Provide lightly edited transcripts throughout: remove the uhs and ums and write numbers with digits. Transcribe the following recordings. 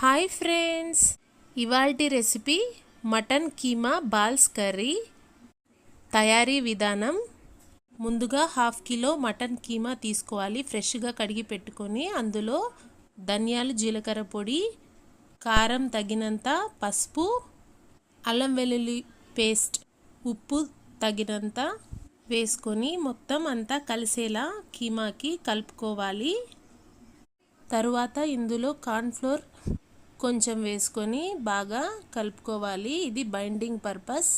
Hi friends, ఇవాల్టి recipe mutton keema balls curry. తయారీ విధానం: ముందుగా 1/2 కిలో మటన్ కీమా తీసుకోవాలి. ఫ్రెష్గా కడిగి పెట్టుకొని అందులో ధనియాలు, జీలకర్ర పొడి, కారం తగినంత, పసుపు, అల్లం వెల్లుల్లి పేస్ట్, ఉప్పు తగినంత వేసుకొని మొత్తం అంతా కలిసేలా కీమాకి కలుపుకోవాలి. తరువాత ఇందులో కార్న్ఫ్లోర్ కొంచెం వేసుకొని బాగా కలుపుకోవాలి. ఇది బైండింగ్ పర్పస్.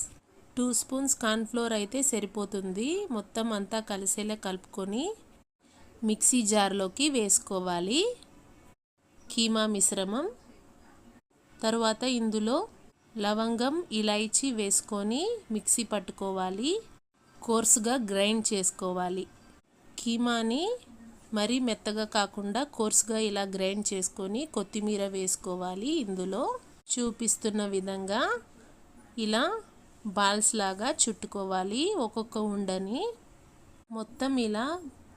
2 స్పూన్స్ కార్న్ఫ్లోర్ అయితే సరిపోతుంది. మొత్తం అంతా కలిసేలా కలుపుకొని మిక్సీ జార్లోకి వేసుకోవాలి కీమా మిశ్రమం. తరువాత ఇందులో లవంగం, ఇలైచి వేసుకొని మిక్సీ పట్టుకోవాలి. కోర్సుగా గ్రైండ్ చేసుకోవాలి. కీమాని మరీ మెత్తగా కాకుండా కోర్సుగా ఇలా గ్రైండ్ చేసుకొని కొత్తిమీర వేసుకోవాలి. ఇందులో చూపిస్తున్న విధంగా ఇలా బాల్స్ లాగా చుట్టుకోవాలి. ఒక్కొక్క ఉండని మొత్తం ఇలా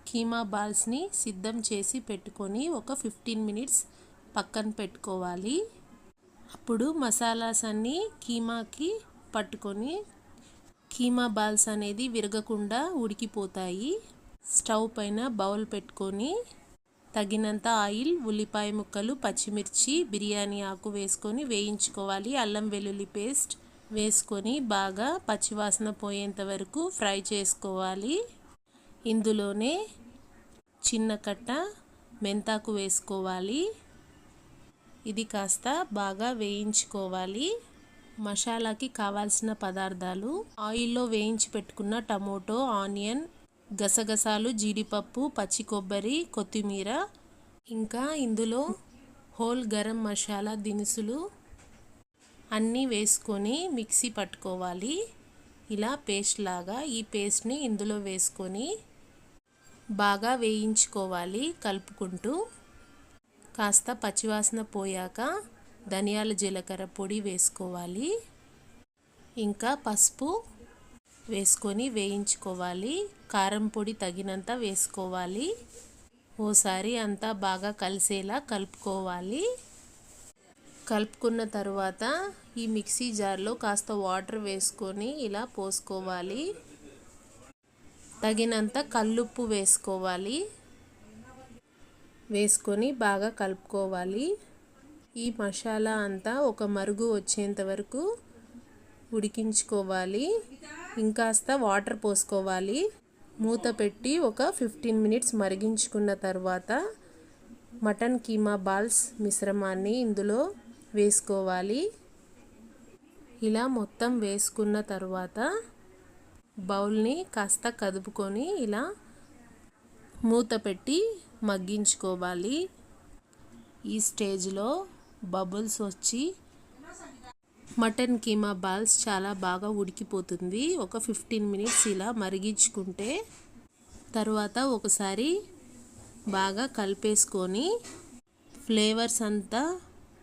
కీమా బాల్స్ని సిద్ధం చేసి పెట్టుకొని ఒక 15 మినిట్స్ పక్కన పెట్టుకోవాలి. అప్పుడు మసాలాస్ అన్నీ కీమాకి పట్టుకొని కీమా బాల్స్ అనేది విరగకుండా ఉడికిపోతాయి. స్టవ్ పైన బౌల్ పెట్టుకొని తగినంత ఆయిల్, ఉల్లిపాయ ముక్కలు, పచ్చిమిర్చి, బిర్యానీ ఆకు వేసుకొని వేయించుకోవాలి. అల్లం వెల్లుల్లి పేస్ట్ వేసుకొని బాగా పచ్చివాసన పోయేంత వరకు ఫ్రై చేసుకోవాలి. ఇందులోనే చిన్న కట్ట మెంతాకు వేసుకోవాలి. ఇది కాస్త బాగా వేయించుకోవాలి. మసాలాకి కావాల్సిన పదార్థాలు: ఆయిల్లో వేయించి పెట్టుకున్న టమోటో, ఆనియన్, గసగసాలు, జీడిపప్పు, పచ్చి కొబ్బరి, కొత్తిమీర, ఇంకా ఇందులో హోల్ గరం మసాలా దినుసులు అన్నీ వేసుకొని మిక్సీ పట్టుకోవాలి. ఇలా పేస్ట్ లాగా. ఈ పేస్ట్ని ఇందులో వేసుకొని బాగా వేయించుకోవాలి కలుపుకుంటూ. కాస్త పచ్చివాసన పోయాక ధనియాల, జీలకర్ర పొడి వేసుకోవాలి. ఇంకా పసుపు వేసుకొని వేయించుకోవాలి. కారం పొడి తగినంత వేసుకోవాలి. ఓసారి అంతా బాగా కలిసేలా కలుపుకోవాలి. కలుపుకున్న తర్వాత ఈ మిక్సీ జార్లో కాస్త వాటర్ వేసుకొని ఇలా పోసుకోవాలి. తగినంత కల్లుప్పు వేసుకోవాలి. వేసుకొని బాగా కలుపుకోవాలి. ఈ మసాలా అంతా ఒక మరుగు వచ్చేంత వరకు ఉడికించుకోవాలి. ఇంకాస్త వాటర్ పోసుకోవాలి. మూత పెట్టి ఒక 15 మినిట్స్ మరిగించుకున్న తర్వాత మటన్ కీమా బాల్స్ మిశ్రమాన్ని ఇందులో వేసుకోవాలి. ఇలా మొత్తం వేసుకున్న తర్వాత బౌల్ని కాస్త కదుపుకొని ఇలా మూత పెట్టి మగ్గించుకోవాలి. ఈ స్టేజ్లో బబుల్స్ వచ్చి మటన్ కీమా బాల్స్ చాలా బాగా ఉడికిపోతుంది. ఒక 15 మినిట్స్ ఇలా మరిగించుకుంటే తర్వాత ఒకసారి బాగా కలిపేసుకొని ఫ్లేవర్స్ అంతా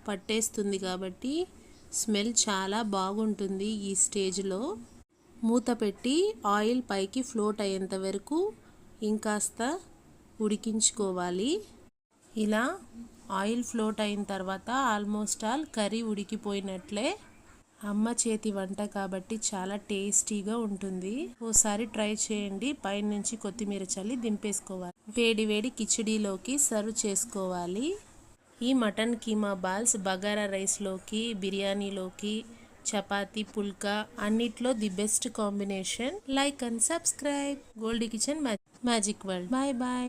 పట్టేస్తుంది కాబట్టి స్మెల్ చాలా బాగుంటుంది. ఈ స్టేజ్లో మూత పెట్టి ఆయిల్ పైకి ఫ్లోట్ అయ్యేంత వరకు ఇంకాస్త ఉడికించుకోవాలి. ఇలా ఆయిల్ ఫ్లోట్ అయిన తర్వాత ఆల్మోస్ట్ ఆల్ కర్రీ ఉడికిపోయినట్లే. అమ్మ చేతి వంట కాబట్టి చాలా టేస్టీగా ఉంటుంది. ఓసారి ట్రై చేయండి. పైనుంచి కొత్తిమీర చల్లి దింపేసుకోవాలి. వేడి వేడి కిచిడీలోకి సర్వ్ చేసుకోవాలి. ఈ మటన్ కీమా బాల్స్ బగారా రైస్లోకి, బిర్యానీలోకి, చపాతీ, పుల్కా అన్నిట్లో the best combination. Like and subscribe. Goldie kitchen magic world. Bye bye.